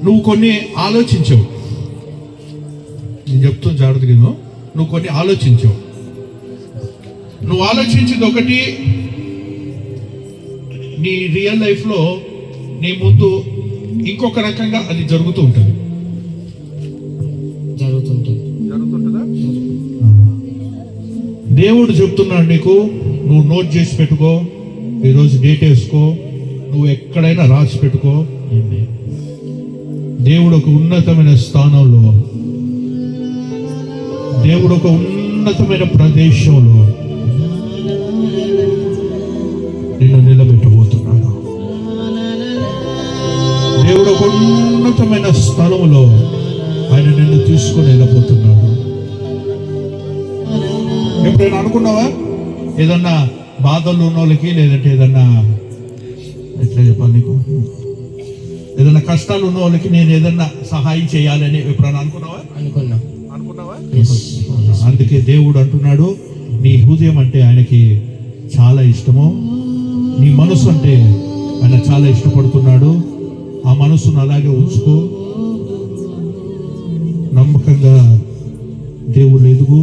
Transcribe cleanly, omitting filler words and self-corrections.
నువ్వు కొన్ని ఆలోచించావు, నేను చెప్తాను జాగ్రత్తగా, నువ్వు కొన్ని ఆలోచించావు. నువ్వు ఆలోచించింది ఒకటి, నీ రియల్ లైఫ్లో నీ ముందు ఇంకొక రకంగా అది జరుగుతూ ఉంటుంది. జరుగుతుంటుందా? దేవుడు చెప్తున్నాడు నీకు, నువ్వు నోట్ చేసి పెట్టుకో, ఈరోజు డేట్ వేసుకో, నువ్వు ఎక్కడైనా రాసి పెట్టుకో. దేవుడు ఒక ఉన్నతమైన స్థానంలో, దేవుడు ఒక ఉన్నతమైన ప్రదేశంలో నిన్ను నిలబెట్టబోతున్నాడు. దేవుడు ఒక ఉన్నతమైన స్థలంలో ఆయన నిన్ను తీసుకొని వెళ్ళబోతున్నాడు. ఎప్పుడైనా అనుకున్నావా ఏదన్నా బాధలు ఉన్న వాళ్ళకి, లేదంటే ఏదన్నా ఎట్లా చెప్పాలి నీకు, ఏదన్నా కష్టాలు ఉన్న వాళ్ళకి నేను ఏదన్నా సహాయం చేయాలని ఎప్పుడైనా అనుకున్నావా? అనుకున్నావా? అందుకే దేవుడు అంటున్నాడు, నీ హృదయం అంటే ఆయనకి చాలా ఇష్టము, నీ మనసు అంటే ఆయన చాలా ఇష్టపడుతున్నాడు. ఆ మనసును అలాగే ఉంచుకో, నమ్మకంగా దేవుడు ఎదుగు.